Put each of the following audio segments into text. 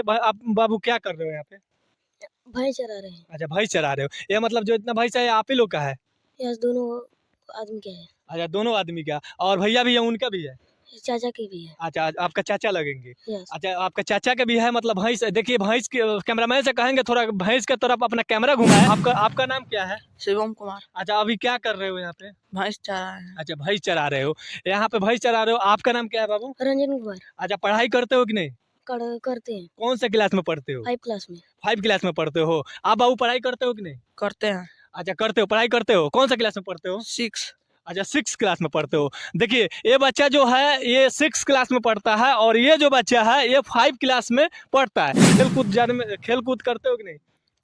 आप बाबू क्या कर रहे हो यहाँ पे? भैंस चरा रहे हैं। अच्छा, भैंस चरा रहे हो। ये मतलब जो इतना भैंस है ये आप ही लोग का है? यस, दोनों आदमी के है। अच्छा, दोनों आदमी का और भैया भी है उनका भी है? चाचा की भी है। अच्छा, आपका चाचा लगेंगे। यस। अच्छा, आपका चाचा के भी है मतलब भैंस। देखिए भैंस के कैमरामैन से कहेंगे थोड़ा भैंस के तरफ अपना कैमरा घुमाए। आपका आपका नाम क्या है? शिवम कुमार। अच्छा, अभी क्या कर रहे हो यहाँ पे? भैंस चरा रहे हैं। अच्छा, भैंस चरा रहे हो। यहाँ पे भैंस चरा रहे हो। आपका नाम क्या है बाबू? रंजन कुमार। अच्छा, पढ़ाई करते हो कि नहीं? करते हैं। कौन से क्लास में पढ़ते हो? 5 क्लास में। 5 क्लास में पढ़ते हो। आप बाबू पढ़ाई करते हो कि नहीं? करते हैं। अच्छा, करते हो, पढ़ाई करते हो। कौन सा क्लास में पढ़ते हो? 6। अच्छा, 6 क्लास में पढ़ते हो। देखिए ये बच्चा जो है ये 6 क्लास में पढ़ता है और ये जो बच्चा है ये 5 क्लास में पढ़ता है। खेल कूद करते हो कि नहीं?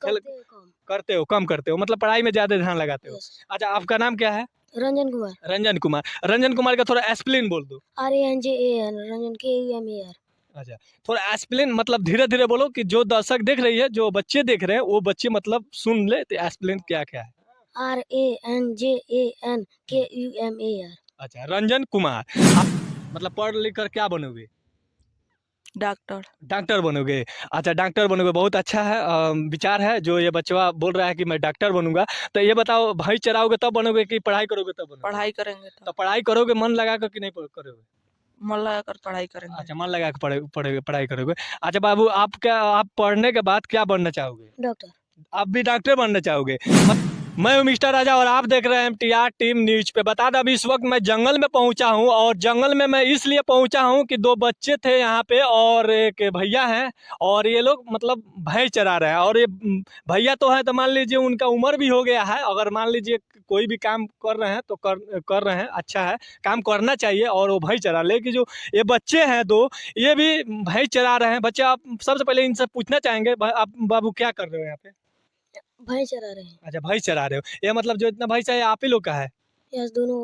करते हैं कम। करते हो, कम करते हो मतलब पढ़ाई में ज़्यादा ध्यान लगाते हो। यस। अच्छा, आपका नाम क्या है? रंजन कुमार। रंजन कुमार। रंजन कुमार का थोड़ा एक्सप्लेन बोल दो। RANJAN Ranjan KUMAR। अच्छा, थोड़ा एक्सप्लेन मतलब धीरे-धीरे बोलो कि जो दर्शक देख रही है, जो बच्चे देख रहे हैं, वो बच्चे मतलब सुन ले तो एक्सप्लेन क्या-क्या है। RANJAN KUMAR। अच्छा, रंजन कुमार। आप मतलब पढ़ लिख कर क्या बनोगे? डॉक्टर। डॉक्टर बनोगे। अच्छा, डॉक्टर बनोगे, बहुत अच्छा है विचार है जो ये बच्चा बोल रहा है कि मैं डॉक्टर बनूँगा। तो ये बताओ भैंस चराओगे तब बनोगे कि पढ़ाई करोगे तब बनोगे? पढ़ाई करेंगे तो तो पढ़ाई करोगे मन लगा कर कि नहीं करोगे? मन लगाकर पढ़ाई करेंगे। अच्छा, मन लगा के पढ़ाई करोगे। अच्छा बाबू आप पढ़ने के बाद क्या बनना चाहोगे? डॉक्टर। आप भी डॉक्टर बनना चाहोगे? मैं हूँ मिस्टर राजा और आप देख रहे हैं MTR टीम न्यूज़ पे। बता दें अभी इस वक्त मैं जंगल में पहुंचा हूं और जंगल में मैं इसलिए पहुंचा हूं कि 2 बच्चे थे यहाँ पे और एक भैया हैं और ये लोग मतलब भैंस चरा रहे हैं और ये भैया तो है तो मान लीजिए उनका उम्र भी हो गया है। अगर मान लीजिए कोई भी काम कर रहे हैं तो कर रहे हैं, अच्छा है, काम करना चाहिए और वो भैंस चरा लेकिन जो ये बच्चे हैं 2 ये भी भैंस चरा रहे हैं। बच्चे आप सबसे पहले इनसे पूछना चाहेंगे आप बाबू क्या कर रहे हो यहाँ पे? भैंस चरा रहे हैं। अच्छा, भैंस चरा रहे हो। ये मतलब जो इतना भैंस है ये आप ही लोग का है? यस, दोनों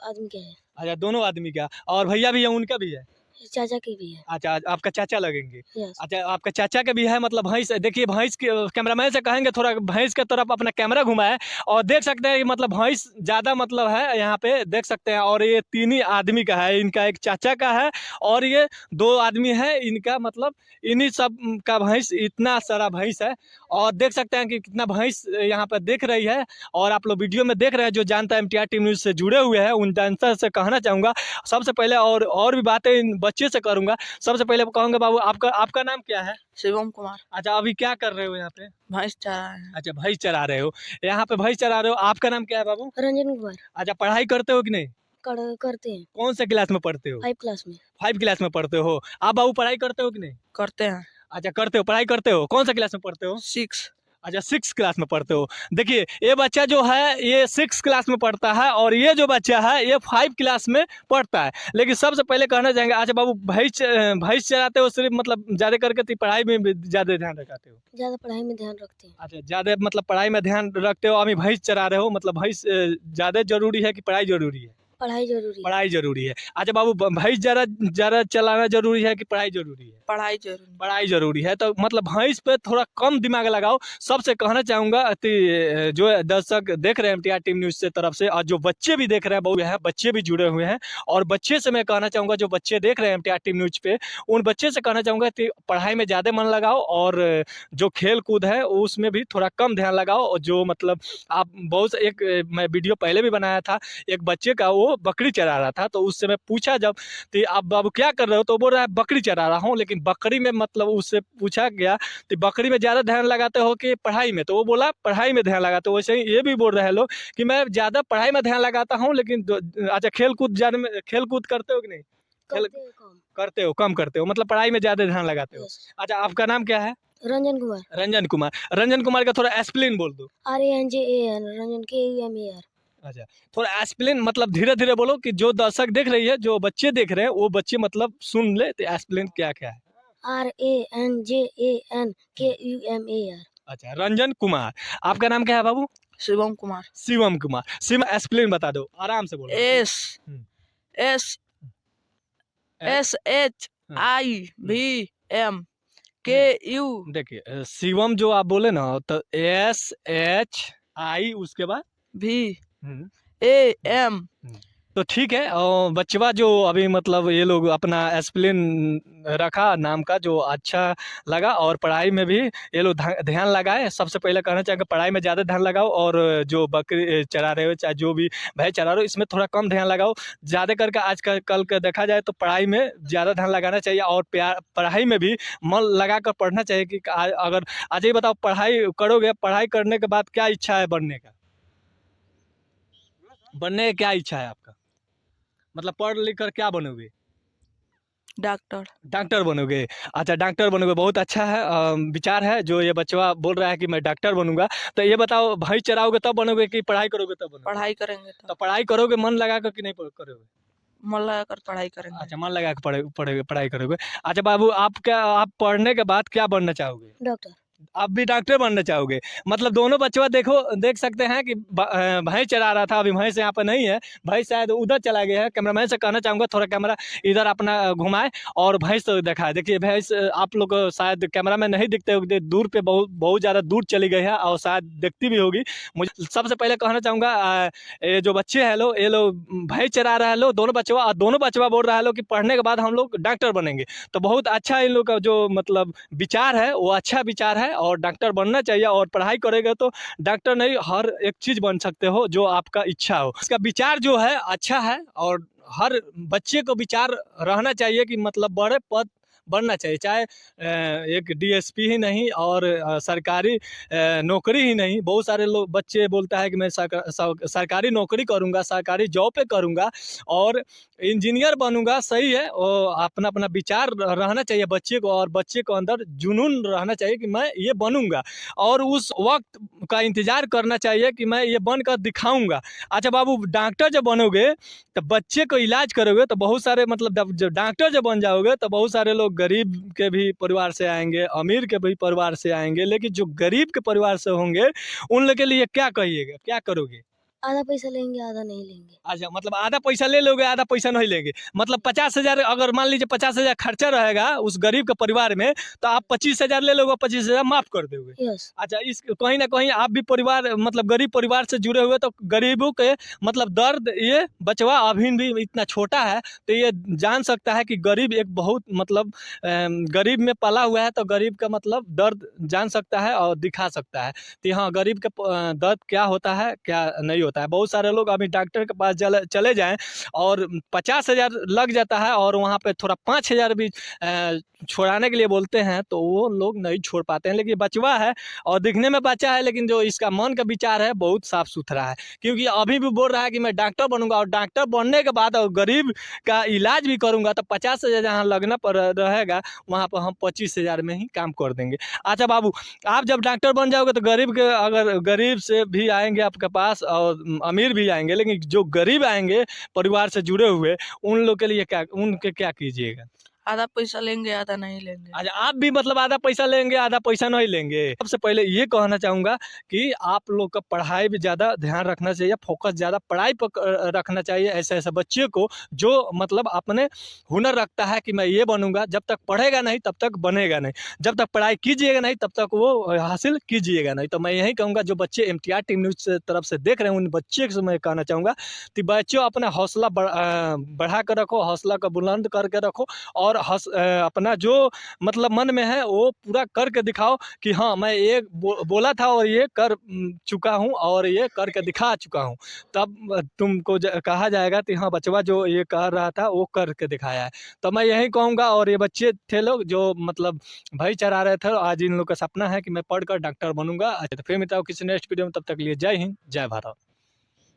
आदमी के है। अच्छा, दोनों आदमी का और भैया भी है उनका भी है? चाचा की भी है। अच्छा, आपका चाचा लगेंगे। यस। अच्छा, आपका चाचा के भी है मतलब भैंस। देखिए भैंस के कैमरामैन से कहेंगे थोड़ा भैंस के तरफ अपना कैमरा घुमाए और देख सकते हैं कि मतलब भैंस ज़्यादा मतलब है यहाँ पे देख सकते हैं और ये 3 ही आदमी का है। इनका एक चाचा का है और ये 2 आदमी है इनका मतलब इन्हीं सब का भैंस इतना सारा भैंस है और देख सकते हैं कि कितना भैंस यहाँ पर देख रही है और आप लोग वीडियो में देख रहे हैं जो जानता है MTR टीम न्यूज़ से जुड़े हुए हैं उन जानता से कहना चाहूँगा सबसे पहले और भी बातें इन बच्चे से करूँगा। सबसे पहले कहूँगा बाबू आपका आपका नाम क्या है? शिवम कुमार। अच्छा, अभी क्या कर रहे हो यहाँ पे? भैंस चरा रहे हैं। अच्छा, भैंस चरा रहे हो। यहाँ पे भैंस चरा रहे हो। आपका नाम क्या है बाबू? रंजन कुमार। अच्छा, पढ़ाई करते हो कि नहीं? करते हैं। कौन से क्लास में पढ़ते हो? 5 क्लास में। 5 क्लास में पढ़ते हो। आप बाबू पढ़ाई करते हो कि नहीं? करते हैं। अच्छा, करते हो, पढ़ाई करते हो। कौन से क्लास में पढ़ते हो? 6। अच्छा, 6 क्लास में पढ़ते हो। देखिए ये बच्चा जो है ये 6 क्लास में पढ़ता है और ये जो बच्चा है ये 5 क्लास में पढ़ता है। लेकिन सबसे पहले कहना चाहेंगे अच्छा बाबू भैंस चराते हो सिर्फ़ मतलब ज़्यादा करके तो पढ़ाई में भी ज़्यादा ध्यान रखाते हो? ज़्यादा पढ़ाई में ध्यान रखते हैं। अच्छा, ज़्यादा मतलब पढ़ाई में ध्यान रखते हो, अभी भैंस चरा रहे हो मतलब भैंस ज़्यादा ज़रूरी है कि पढ़ाई ज़रूरी है? पढ़ाई ज़रूरी है। पढ़ाई ज़रूरी है। अच्छा बाबू भैंस ज़्यादा ज़्यादा चलाना ज़रूरी है कि पढ़ाई ज़रूरी है? पढ़ाई जरूरी। पढ़ाई ज़रूरी है तो मतलब भैंस पे थोड़ा कम दिमाग लगाओ। सबसे कहना चाहूँगा जो दर्शक देख रहे हैं MTR टीम न्यूज़ से तरफ से और जो बच्चे भी देख रहे हैं बहुत हैं, बच्चे भी जुड़े हुए हैं और बच्चे से मैं कहना चाहूँगा जो बच्चे देख रहे हैं MTR टीम न्यूज़ पे, उन बच्चे से कहना चाहूँगा कि पढ़ाई में ज़्यादा मन लगाओ और जो खेल-कूद है उसमें भी थोड़ा कम ध्यान लगाओ और जो मतलब आप बहुत से मैं वीडियो पहले भी बनाया था, एक बच्चे का वो बकरी चरा रहा था तो उससे मैं पूछा जब कि आप बाबू क्या कर रहे हो? तो बोल रहा है बकरी चरा रहा हूँ, लेकिन बकरी में मतलब उससे पूछा गया कि बकरी में ज़्यादा ध्यान लगाते हो कि पढ़ाई में? तो वो बोला पढ़ाई में ध्यान लगाते हो। वैसे ही ये भी बोल रहे हैं लोग कि मैं ज़्यादा पढ़ाई में ध्यान लगाता हूँ लेकिन अच्छा खेल-कूद करते हो कि नहीं? खेल करते हैं कम। करते हो, कम करते हो मतलब पढ़ाई में ज़्यादा ध्यान लगाते हो। यस। अच्छा, आपका नाम क्या है? रंजन कुमार। रंजन कुमार। रंजन कुमार का थोड़ा एक्सप्लेन बोल दो। RANJAN Ranjan KUMAR। अच्छा, थोड़ा एक्सप्लेन मतलब धीरे-धीरे बोलो कि जो दर्शक देख रही है, जो बच्चे देख रहे हैं, वो बच्चे मतलब सुन ले तो एक्सप्लेन क्या-क्या है? RANJAN KUMAR। अच्छा, रंजन कुमार। आपका नाम क्या है बाबू? शिवम कुमार। शिवम कुमार। शिवम एक्सप्लेन बता दो, आराम से बोलो। एस हुँ। एस एच हाँ, हुँ, SHIVM नहीं KU देखिए शिवम जो आप बोले ना तो SHI उसके बाद V हुँ, हुँ, AM हुँ। तो ठीक है। और बचवा जो अभी मतलब ये लोग अपना एस्प्लिन रखा नाम का, जो अच्छा लगा, और पढ़ाई में भी ये लोग ध्यान लगाए। सबसे पहले कहना चाहेंगे पढ़ाई में ज़्यादा ध्यान लगाओ, और जो बकरी चरा रहे हो चाहे जो भी भैंस चरा रहे हो इसमें थोड़ा कम ध्यान लगाओ। ज़्यादा करके आज कल का देखा जाए तो पढ़ाई में ज़्यादा ध्यान लगाना चाहिए, और पढ़ाई में भी मन लगा कर पढ़ना चाहिए। कि अगर आज ही बताओ पढ़ाई करोगे, पढ़ाई करने के बाद क्या इच्छा है बनने का? बनने का क्या इच्छा है आपका? मतलब पढ़ लिख कर क्या बनोगे? डॉक्टर। डॉक्टर बनोगे। अच्छा, डॉक्टर बनोगे, बहुत अच्छा है। विचार है जो ये बच्चा बोल रहा है कि मैं डॉक्टर बनूंगा। तो ये बताओ भैंस चराओगे तब बनोगे कि पढ़ाई करोगे तब बनोगे? पढ़ाई करेंगे तो तो पढ़ाई करोगे मन लगा कर कि नहीं करोगे? मन लगाकर पढ़ाई करेंगे। अच्छा, मन लगा कर पढ़ाई करोगे। अच्छा बाबू, आप पढ़ने के बाद क्या बनना चाहोगे? डॉक्टर। आप भी डॉक्टर बनना चाहोगे। मतलब दोनों बच्चा देख सकते हैं कि भैंस चरा रहा था, अभी भैंस यहाँ पर नहीं है, भैंस शायद उधर चला गया है। कैमरामैन से कहना चाहूँगा थोड़ा कैमरा इधर अपना घुमाए और भैंस तो दिखाए। देखिए भैंस, आप लोग को शायद कैमरा में नहीं दिखते होंगे, दूर पे बहुत ज़्यादा दूर चली गई है और शायद दिखती भी होगी। मुझे सबसे पहले कहना चाहूँगा ये जो बच्चे हैं ये लोग भैंस चरा रहा है लो, दोनों बच्चवा, और दोनों बच्चवा बोल रहा है लो कि पढ़ने के बाद हम लोग डॉक्टर बनेंगे। तो बहुत अच्छा इन लोग का जो मतलब विचार है वो अच्छा विचार है, और डॉक्टर बनना चाहिए। और पढ़ाई करेगा तो डॉक्टर नहीं, हर एक चीज़ बन सकते हो जो आपका इच्छा हो। इसका विचार जो है अच्छा है, और हर बच्चे को विचार रहना चाहिए कि मतलब बड़े पद बनना चाहिए, चाहे एक डीएसपी ही नहीं और सरकारी नौकरी ही नहीं। बहुत सारे लोग बच्चे बोलता है कि मैं सरकारी नौकरी करूँगा, सरकारी जॉब पे करूँगा और इंजीनियर बनूंगा। सही है, और अपना अपना विचार रहना चाहिए बच्चे को, और बच्चे को अंदर जुनून रहना चाहिए कि मैं ये बनूंगा, और उस वक्त का इंतजार करना चाहिए कि मैं ये बनकर दिखाऊंगा। अच्छा बाबू, डॉक्टर जब बनोगे तो बच्चे को इलाज करोगे तो बहुत सारे मतलब जब डॉक्टर जब बन जाओगे तो बहुत सारे लोग गरीब के भी परिवार से आएंगे, अमीर के भी परिवार से आएंगे, लेकिन जो गरीब के परिवार से होंगे उन लोग के लिए क्या कहिएगा, क्या करोगे? आधा पैसा लेंगे, आधा नहीं लेंगे। अच्छा, मतलब आधा पैसा ले लोगे, आधा पैसा नहीं लेंगे। मतलब 50,000, अगर मान लीजिए 50,000 खर्चा रहेगा उस गरीब के परिवार में, तो आप 25,000 ले लोगे, 25,000 माफ कर दोगे। यस। अच्छा, इस कहीं ना कहीं आप भी परिवार मतलब गरीब परिवार से जुड़े हुए, तो गरीबों के मतलब दर्द ये बचवा अभी भी इतना छोटा है तो ये जान सकता है कि गरीब एक बहुत मतलब गरीब में पला हुआ है, तो गरीब का मतलब दर्द जान सकता है और दिखा सकता है कि हाँ गरीब का दर्द क्या होता है क्या नहीं होता है। बहुत सारे लोग अभी डॉक्टर के पास चले जाएं और 50,000 लग जाता है, और वहाँ पे थोड़ा 5,000 भी छोड़ाने के लिए बोलते हैं तो वो लोग नहीं छोड़ पाते हैं। लेकिन बचवा है और दिखने में बच्चा है, लेकिन जो इसका मन का विचार है बहुत साफ सुथरा है, क्योंकि अभी भी बोल रहा है कि मैं डॉक्टर बनूंगा, और डॉक्टर बनने के बाद और गरीब का इलाज भी करूंगा, तो 50,000 जहाँ लगना पर रहेगा वहाँ पर हम 25,000 में ही काम कर देंगे। अच्छा बाबू, आप जब डॉक्टर बन जाओगे तो गरीब के, अगर गरीब से भी आएंगे आपके पास और अमीर भी आएंगे, लेकिन जो गरीब आएंगे परिवार से जुड़े हुए उन लोग के लिए क्या, उनके क्या कीजिएगा? आधा पैसा लेंगे, आधा नहीं लेंगे। अच्छा, आप भी मतलब आधा पैसा लेंगे, आधा पैसा नहीं लेंगे। सबसे पहले ये कहना चाहूँगा कि आप लोग का पढ़ाई भी ज़्यादा ध्यान रखना चाहिए, फोकस ज़्यादा पढ़ाई पर रखना चाहिए। ऐसे ऐसे बच्चे को जो मतलब अपने हुनर रखता है कि मैं ये बनूंगा, जब तक पढ़ेगा नहीं तब तक बनेगा नहीं, जब तक पढ़ाई कीजिएगा नहीं तब तक वो हासिल कीजिएगा नहीं। तो मैं यही कहूँगा जो बच्चे MTR टीम न्यूज़ से तरफ से देख रहे हैं उन बच्चे से मैं कहना चाहूँगा कि बच्चों अपना हौसला बढ़ा कर रखो, हौसला का बुलंद करके रखो, और अपना जो मतलब मन में है वो पूरा करके दिखाओ कि हाँ मैं ये बोला था और ये कर चुका हूँ और ये करके दिखा चुका हूँ। तब तुमको कहा जाएगा कि हाँ बचवा जो ये कह रहा था वो करके दिखाया है। तो मैं यही कहूँगा, और ये बच्चे थे लोग जो मतलब भाई चढ़ा रहे थे, आज इन लोग का सपना है कि मैं पढ़कर डॉक्टर बनूंगा। तो फिर मिलता हूँ किसी नेक्स्ट वीडियो में, तब तक लिए जय हिंद, जय भारत।